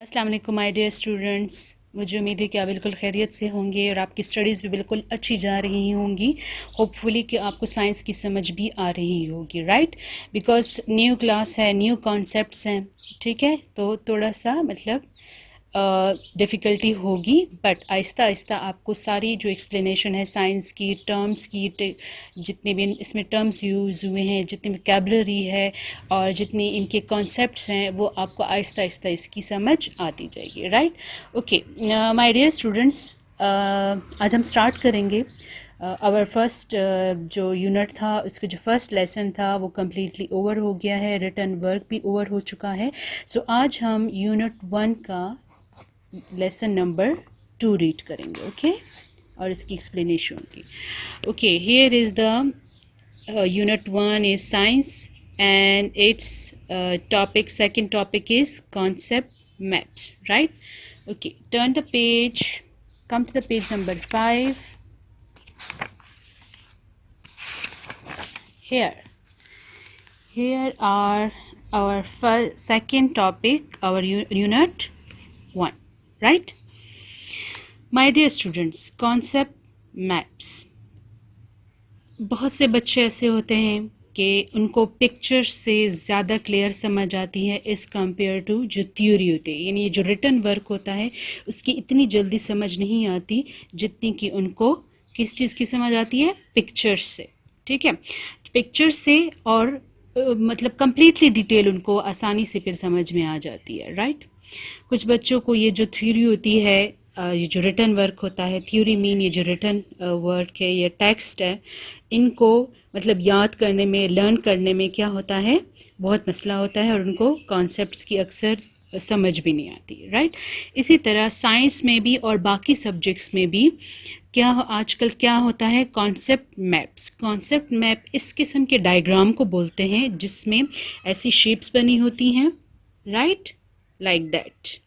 अस्सलाम वालेकुम my dear students. मुझे उम्मीद है कि आप बिल्कुल खैरियत से होंगे और आपकी स्टडीज़ भी बिल्कुल अच्छी जा रही होंगी। होपफुली कि आपको साइंस की समझ भी आ रही होगी, राइट? बिकॉज न्यू क्लास है, न्यू कॉन्सेप्ट्स हैं, ठीक है? तो थोड़ा सा मतलब डिफ़िकल्टी होगी, बट आहिस्ता आहिस्ता आपको सारी जो एक्सप्लेनेशन है साइंस की, टर्म्स की, जितने भी इसमें टर्म्स यूज़ हुए हैं, जितनी वोकैबुलरी है और जितने इनके कॉन्सेप्ट्स हैं, वो आपको आहिस्ता आहिस्ता इसकी समझ आती जाएगी, right? Okay my dear students, आज हम स्टार्ट करेंगे आवर फर्स्ट जो यूनिट था, उसका जो फर्स्ट लेसन था वो कम्प्लीटली ओवर हो गया है, रिटन वर्क भी ओवर हो चुका है। सो आज हम यूनिट 1 का लेसन नंबर 2 रीड करेंगे, ओके? और इसकी एक्सप्लेनेशन होगी। Okay, here is the unit 1 is science and its topic, second topic is concept maps, right? Okay, turn the page, come to the page number 5. Here are our second topic, our unit 1, right? My dear students, concept maps. बहुत से बच्चे ऐसे होते हैं कि उनको picture से ज़्यादा क्लियर समझ आती है इस कंपेयर टू जो थ्योरी होती है, यानी जो रिटन वर्क होता है उसकी इतनी जल्दी समझ नहीं आती जितनी कि उनको किस चीज़ की समझ आती है, पिक्चर से, ठीक है? पिक्चर से और मतलब कंप्लीटली डिटेल उनको आसानी से फिर समझ में आ जाती है, राइट? कुछ बच्चों को ये जो थ्योरी होती है, ये जो रिटन वर्क होता है, थ्योरी मीन ये जो रिटन वर्क है, ये टेक्स्ट है, इनको मतलब याद करने में, लर्न करने में क्या होता है, बहुत मसला होता है और उनको कॉन्सेप्ट्स की अक्सर समझ भी नहीं आती, राइट? इसी तरह साइंस में भी और बाकी सब्जेक्ट्स में भी क्या आजकल क्या होता है, कॉन्सेप्ट मैप्स। कॉन्सेप्ट मैप इस किस्म के डायग्राम को बोलते हैं जिसमें ऐसी शेप्स बनी होती हैं, right, like that.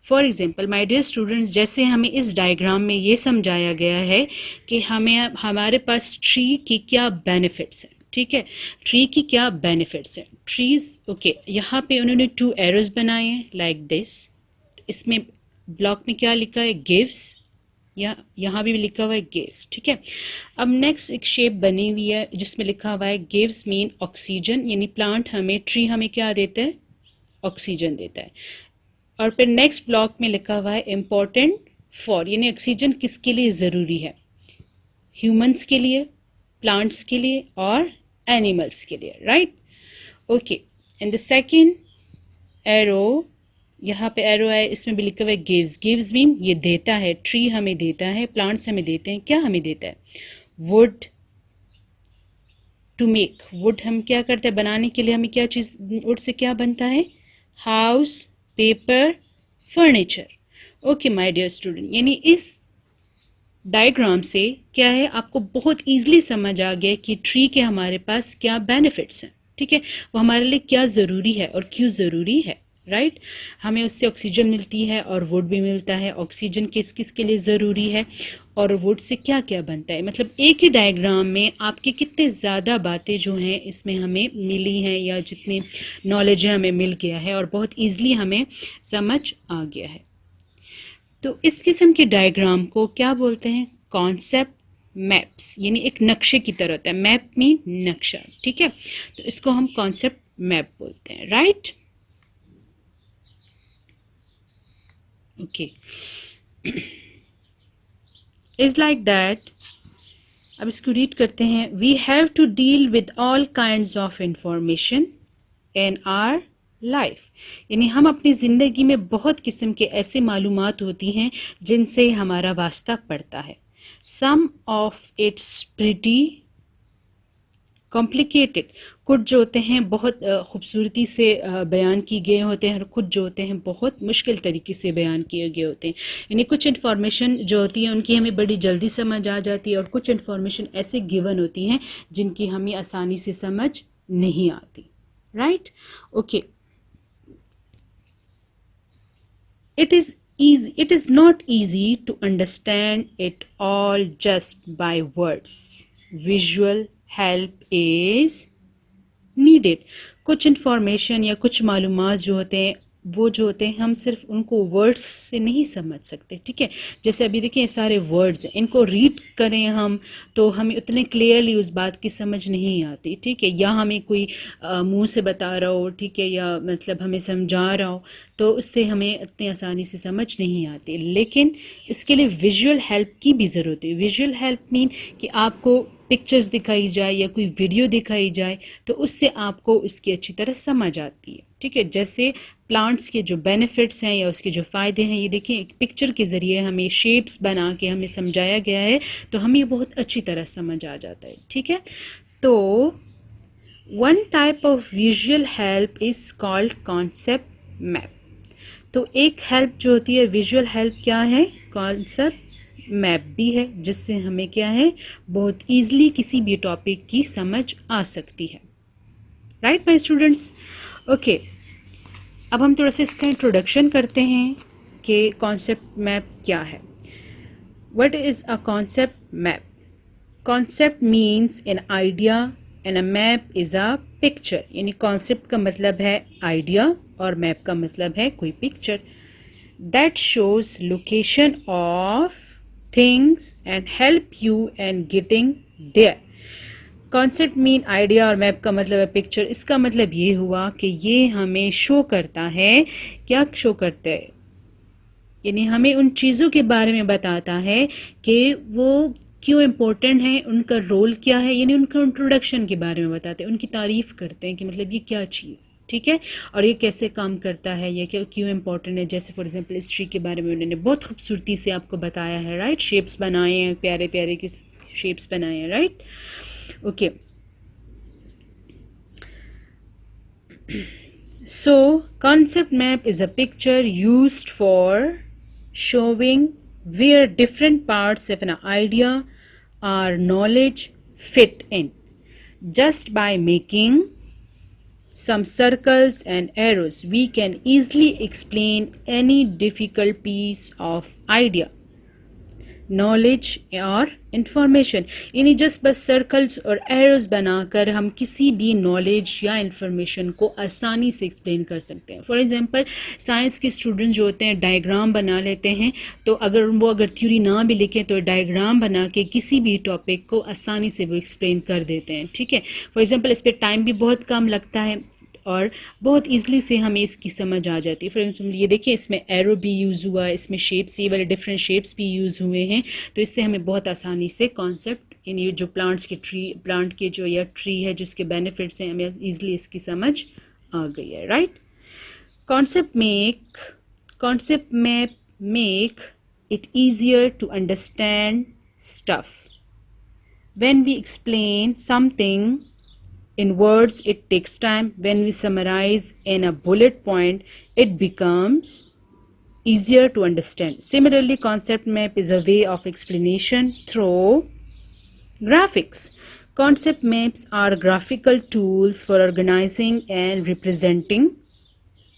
For example my dear students, जैसे हमें इस डायग्राम में ये समझाया गया है कि हमारे पास ट्री की क्या बेनिफिट्स हैं, ठीक है? ट्री की क्या बेनिफिट्स हैं, ट्रीज़, ओके। यहाँ पे उन्होंने 2 एरोज बनाए हैं लाइक दिस। इसमें ब्लॉक में क्या लिखा है, गिव्स, या यहाँ भी लिखा हुआ है गिव्स, ठीक है? अब नेक्स्ट एक शेप बनी हुई है जिसमें लिखा हुआ है गिव्स मीन ऑक्सीजन, यानी प्लांट हमें, ट्री हमें क्या देता है, ऑक्सीजन देता है। और फिर नेक्स्ट ब्लॉक में लिखा हुआ है इम्पोर्टेंट फॉर, यानी ऑक्सीजन किसके लिए ज़रूरी है, ह्यूमंस के लिए, प्लांट्स के लिए और एनिमल्स के लिए, right? Okay, and the second arrow, यहाँ पे एरो है, इसमें भी लिखा हुआ है गिव्स। गिव्स मीन ये देता है, ट्री हमें देता है, प्लांट्स हमें देते हैं, क्या हमें देता है, वुड टू मेक। वुड हम क्या करते हैं, बनाने के लिए हमें क्या चीज़, वुड से क्या बनता है, house, paper, furniture. Okay my dear student, यानी इस डायग्राम से क्या है, आपको बहुत ईजिली समझ आ गया कि ट्री के हमारे पास क्या बेनिफिट्स हैं, ठीक है? वो हमारे लिए क्या ज़रूरी है और क्यों ज़रूरी है, राइट? हमें उससे ऑक्सीजन मिलती है और वुड भी मिलता है। ऑक्सीजन किस किस के लिए ज़रूरी है और वुड से क्या क्या बनता है, मतलब एक ही डायग्राम में आपके कितने ज़्यादा बातें जो हैं इसमें हमें मिली हैं, या जितनी नॉलेज है हमें मिल गया है और बहुत ईजिली हमें समझ आ गया है। तो इस किस्म के डायग्राम को क्या बोलते हैं, कॉन्सेप्ट मैप्स, यानी एक नक्शे की तरह होता है। मैप मीन नक्शा, ठीक है? तो इसको हम कॉन्सेप्ट मैप बोलते हैं, right? Okay, is like that. अब इसको रीड करते हैं। We have to deal with all kinds of information in our life, यानी हम अपनी ज़िंदगी में बहुत किस्म के ऐसे मालूमात होती हैं जिनसे हमारा वास्ता पड़ता है। सम ऑफ इट्स प्रिटी कॉम्प्लिकेटेड, कुछ जो होते हैं बहुत खूबसूरती से बयान की गए होते हैं और कुछ जो होते हैं बहुत मुश्किल तरीके से बयान किए गए होते हैं। यानी कुछ इन्फॉर्मेशन जो होती है उनकी हमें बड़ी जल्दी समझ आ जाती है और कुछ इन्फॉर्मेशन ऐसे गिवन होती हैं जिनकी हमें आसानी से समझ नहीं आती, right? Okay, it is not easy to understand it all just by words. Visual help is needed. कुछ इन्फॉर्मेशन या कुछ मालूमात जो होते हैं वो जो होते हैं हम सिर्फ उनको वर्ड्स से नहीं समझ सकते, ठीक है। जैसे अभी देखिए सारे वर्ड्स हैं, इनको रीड करें हम तो हमें उतने क्लियरली उस बात की समझ नहीं आती, ठीक है। या हमें कोई मुंह से बता रहा हो, ठीक है, या मतलब हमें समझा रहा हो तो उससे हमें इतनी आसानी से समझ नहीं आती। लेकिन इसके लिए विजुअल हेल्प की भी ज़रूरत है। विजुअल हेल्प मीन कि आपको पिक्चर्स दिखाई जाए या कोई वीडियो दिखाई जाए तो उससे आपको उसकी अच्छी तरह समझ आती है, ठीक है। जैसे प्लांट्स के जो बेनिफिट्स हैं या उसके जो फ़ायदे हैं, ये देखिए एक पिक्चर के ज़रिए हमें शेप्स बना के हमें समझाया गया है तो हमें बहुत अच्छी तरह समझ आ जाता है, ठीक है। तो one type of visual help is called concept map. तो एक हेल्प जो होती है विजुअल हेल्प क्या है, कॉन्सेप्ट मैप भी है, जिससे हमें क्या है बहुत ईजिली किसी भी टॉपिक की समझ आ सकती है। Right my students, okay. अब हम थोड़ा सा इसका इंट्रोडक्शन करते हैं कि कॉन्सेप्ट मैप क्या है। What is a concept map? Concept means an idea and a map is a picture. यानी कॉन्सेप्ट का मतलब है आइडिया और मैप का मतलब है कोई picture. That shows location of things and help you and getting there. Concept mean idea और मैप का मतलब है पिक्चर। इसका मतलब ये हुआ कि ये हमें शो करता है, क्या शो करता है, यानी हमें उन चीज़ों के बारे में बताता है कि वो क्यों इम्पोर्टेंट है, उनका रोल क्या है, यानी उनका इंट्रोडक्शन के बारे में बताते हैं, उनकी तारीफ़ करते हैं कि मतलब ये क्या चीज़ है, ठीक है, और ये कैसे काम करता है, ये क्यों इम्पोर्टेंट है। जैसे फॉर एग्जांपल इस ट्री के बारे में उन्होंने बहुत खूबसूरती से आपको बताया है, राइट। शेप्स बनाए हैं, प्यारे प्यारे के शेप्स बनाए हैं, right, okay. So, concept map is a picture used for showing where different parts of an idea or knowledge fit in. Just by making some circles and arrows, we can easily explain any difficult piece of idea, knowledge और information. यानी just बस circles और arrows बनाकर हम किसी भी knowledge या information को आसानी से एक्सप्लेन कर सकते हैं। फॉर एग्जांपल साइंस के स्टूडेंट्स जो होते हैं डायग्राम बना लेते हैं, तो अगर थ्योरी ना भी लिखें तो डायग्राम बना के किसी भी टॉपिक को आसानी से वो एक्सप्लेन कर देते हैं, ठीक है। फॉर एग्जांपल इस पर टाइम भी बहुत कम लगता है और बहुत ईजिली से हमें इसकी समझ आ जाती है। फॉर एग्जाम्पल ये देखिए इसमें एरो भी यूज़ हुआ है, इसमें शेप्स, ये वाले डिफरेंट शेप्स भी यूज़ हुए हैं, तो इससे हमें बहुत आसानी से कॉन्सेप्ट इन ये जो प्लांट के जो या ट्री है जिसके बेनिफिट्स हैं हमें ईजिली इसकी समझ आ गई है, right. Concept map make it easier to understand stuff. When we explain something in words, it takes time. When we summarize in a bullet point, it becomes easier to understand. Similarly, concept map is a way of explanation through graphics. Concept maps are graphical tools for organizing and representing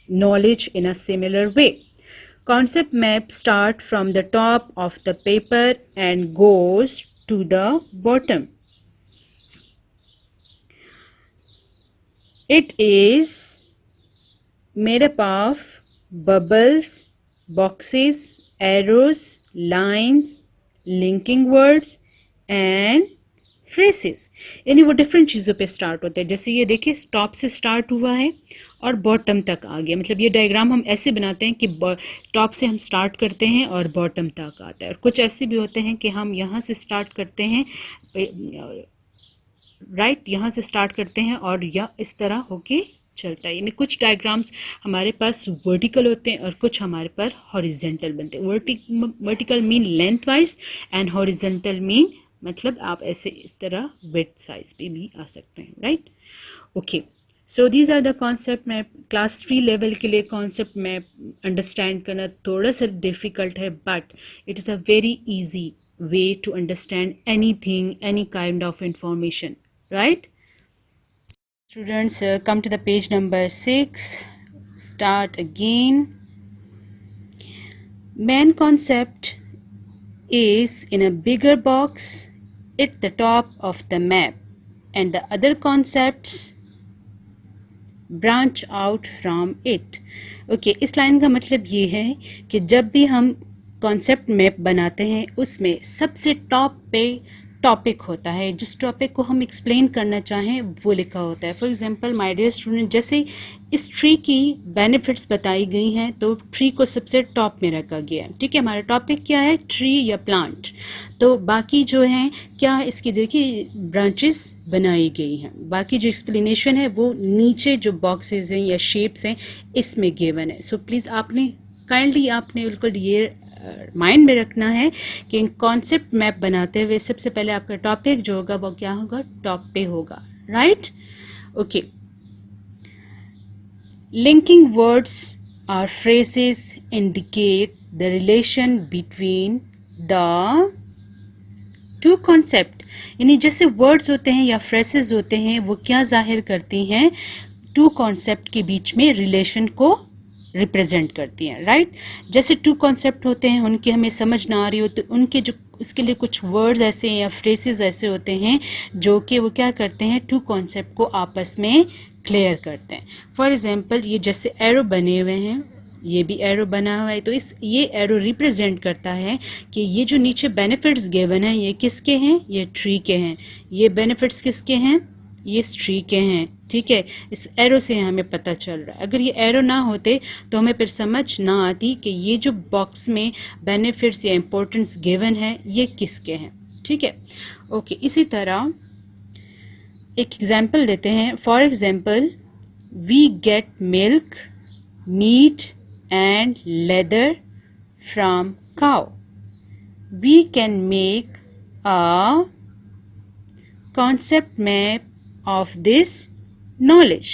knowledge in a similar way. Concept maps start from the top of the paper and goes to the bottom. It is made up of bubbles, boxes, arrows, lines, linking words and phrases. यानी वो different चीज़ों पे start होता है। जैसे ये देखिए top से स्टार्ट हुआ है और बॉटम तक आ गया। मतलब ये डायग्राम हम ऐसे बनाते हैं कि टॉप से हम स्टार्ट करते हैं और बॉटम तक आता है। और कुछ ऐसे भी होते हैं कि हम यहाँ से स्टार्ट करते हैं, राइट, यहाँ से स्टार्ट करते हैं और यह इस तरह होके चलता है। यानी कुछ डायग्राम्स हमारे पास वर्टिकल होते हैं और कुछ हमारे पास हॉरिजेंटल बनते हैं। Vertical mean length wise and horizontal mean मतलब आप ऐसे इस तरह विड्थ साइज पे भी आ सकते हैं, right, okay. So these are the concept map. Class 3 level के लिए कॉन्सेप्ट मैप अंडरस्टैंड करना थोड़ा सा डिफ़िकल्ट है, but it is a very easy way to understand anything, any kind of information, right? Students, come to the page number 6. Start again. Main concept is in a bigger box at the top of the map, and the other concepts branch out from it. Okay, इस line का मतलब ये है कि जब भी हम concept map बनाते हैं उसमें सबसे टॉप पे टॉपिक होता है, जिस टॉपिक को हम एक्सप्लेन करना चाहें वो लिखा होता है। For example my dear student, जैसे इस ट्री की बेनिफिट्स बताई गई हैं तो ट्री को सबसे टॉप में रखा गया है। ठीक है, हमारा टॉपिक क्या है? ट्री या प्लांट। तो बाकी जो हैं क्या, इसकी देखिए ब्रांचेस बनाई गई हैं, बाकी जो एक्सप्लेनेशन है वो नीचे जो बॉक्सेस हैं या शेप्स हैं इसमें गिवन है। सो प्लीज़ आपने काइंडली आपने बिल्कुल ये माइंड में रखना है कि कॉन्सेप्ट मैप बनाते हुए सबसे पहले आपका टॉपिक जो होगा वो क्या होगा? टॉप पे होगा, राइट? ओके, लिंकिंग वर्ड्स और phrases indicate the relation between the two concept, यानी जैसे वर्ड्स होते हैं या फ्रेजेस होते हैं वो क्या जाहिर करती हैं? टू कॉन्सेप्ट के बीच में रिलेशन को रिप्रेजेंट करती हैं, राइट? जैसे टू कॉन्सेप्ट होते हैं उनकी हमें समझ ना आ रही हो तो उनके जो उसके लिए कुछ वर्ड्स ऐसे या फ्रेजेस ऐसे होते हैं जो कि वो क्या करते हैं? टू कॉन्सेप्ट को आपस में क्लियर करते हैं। फॉर एग्जांपल ये जैसे एरो बने हुए हैं, ये भी एरो बना हुआ है, तो इस ये एरो रिप्रेजेंट करता है कि ये जो नीचे बेनिफिट्स गिवन हैं ये किसके हैं? ये ट्री के हैं। ये बेनिफिट्स किसके हैं? ये इस ट्री के हैं। ठीक है, इस एरो से हमें पता चल रहा है। अगर ये एरो ना होते तो हमें फिर समझ ना आती कि ये जो बॉक्स में बेनिफिट्स या इम्पोर्टेंस गिवन है ये किसके हैं। ठीक है, ओके, इसी तरह एक एग्जाम्पल देते हैं। For example, we get milk, meat and leather from cow. We can make a concept map of this knowledge.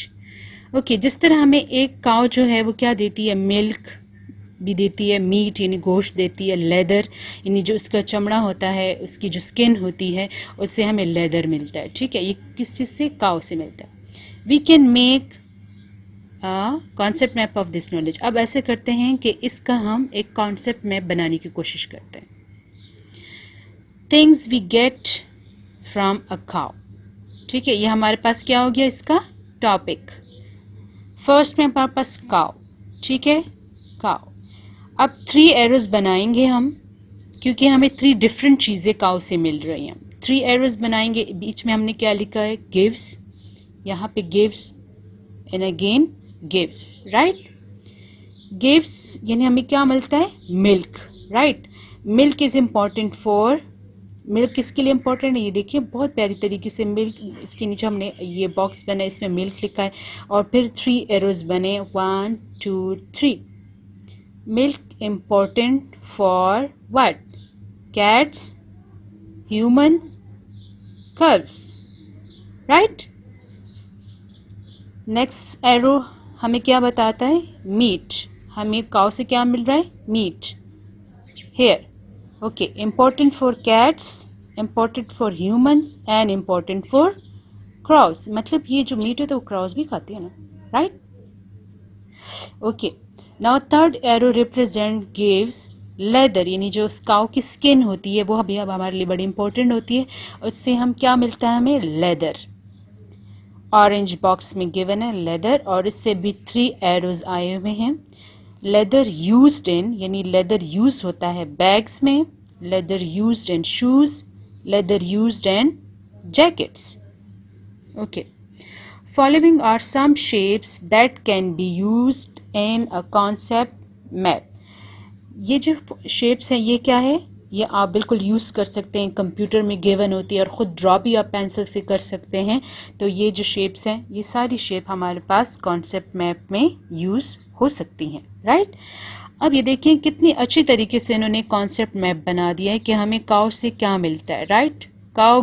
Okay, जिस तरह हमें एक काव जो है वो क्या देती है? मिल्क भी देती है, मीट यानी गोश्त देती है, लेदर यानी जो उसका चमड़ा होता है, उसकी जो स्किन होती है उससे हमें लेदर मिलता है। ठीक है, ये किस चीज़ से? काव से मिलता है। We can make concept map of this knowledge. अब ऐसे करते हैं कि इसका हम एक कॉन्सेप्ट मैप बनाने की कोशिश करते हैं। Things we get from a cow. ठीक है, ये हमारे पास क्या हो गया? इसका टॉपिक। फर्स्ट में हमारे पास काउ। ठीक है, काउ। अब 3 एरोज बनाएंगे हम, क्योंकि हमें 3 डिफरेंट चीज़ें काउ से मिल रही हैं। 3 एरोज बनाएंगे, बीच में हमने क्या लिखा है? गिव्स। यहाँ पे gives and again gives, right? Gives यानी हमें क्या मिलता है? Milk, right? Milk is important for, milk किसके लिए इम्पॉर्टेंट है? ये देखिए बहुत प्यारी तरीके से मिल्क, इसके नीचे हमने ये बॉक्स बना है, इसमें मिल्क लिखा है और फिर 3 एरोज बने, 1 2 3। Milk important for what? Cats, humans, curves, right? Next arrow हमें क्या बताता है? मीट। हमें काउ से क्या मिल रहा है? Meat. Hair, okay, important for cats, important for humans and important for cross. मतलब ये जो मीट है तो क्रॉस भी खाती है ना, right? Okay, now third arrow represent gives leather, यानी जो काउ की स्किन होती है वो भी अब हमारे लिए बड़ी इंपॉर्टेंट होती है। उससे हम क्या मिलता है? हमें लेदर। ऑरेंज बॉक्स में गिवन है लेदर, और इससे भी 3 एरोज आए हुए हैं। लेदर यूज्ड इन, यानी लेदर यूज होता है बैग्स में, leather used in shoes, leather used in jackets. Okay, following are some shapes that can be used in a concept map. ये जो शेप्स हैं ये क्या है? ये आप बिल्कुल यूज़ कर सकते हैं, कंप्यूटर में गिवन होती है और ख़ुद ड्रॉ भी आप पेंसिल से कर सकते हैं। तो ये जो शेप्स हैं ये सारी शेप हमारे पास कॉन्सेप्ट मैप में यूज़ हो सकती हैं, राइट? अब ये देखिए कितनी अच्छी तरीके से इन्होंने कॉन्सेप्ट मैप बना दिया है कि हमें काउ से क्या मिलता है, right? Cow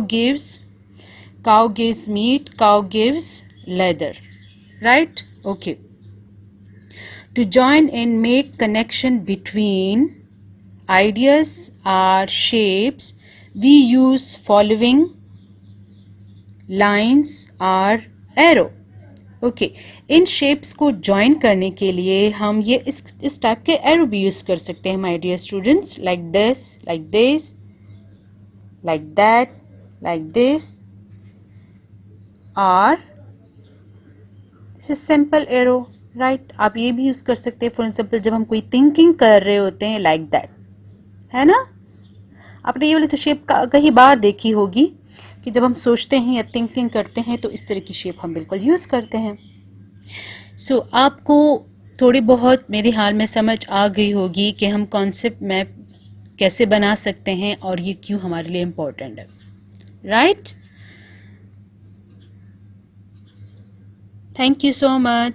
gives meat, cow gives leather, right? Okay, to join and make connection between ideas or shapes, we use following lines or arrow. Okay, in shapes को ज्वाइन करने के लिए हम ये इस टाइप के एरो भी यूज़ कर सकते हैं my dear students, like this, like this, like that, like this, और this is simple arrow, right आप ये भी यूज़ कर सकते हैं फॉर एग्जाम्पल जब हम कोई थिंकिंग कर रहे होते हैं लाइक दैट, है ना। आपने ये वाली तो शेप कहीं बार देखी होगी कि जब हम सोचते हैं या थिंकिंग करते हैं तो इस तरह की शेप हम बिल्कुल यूज़ करते हैं। सो आपको थोड़ी बहुत मेरे हाल में समझ आ गई होगी कि हम कॉन्सेप्ट मैप कैसे बना सकते हैं और ये क्यों हमारे लिए इम्पोर्टेंट है, right. Thank you so much.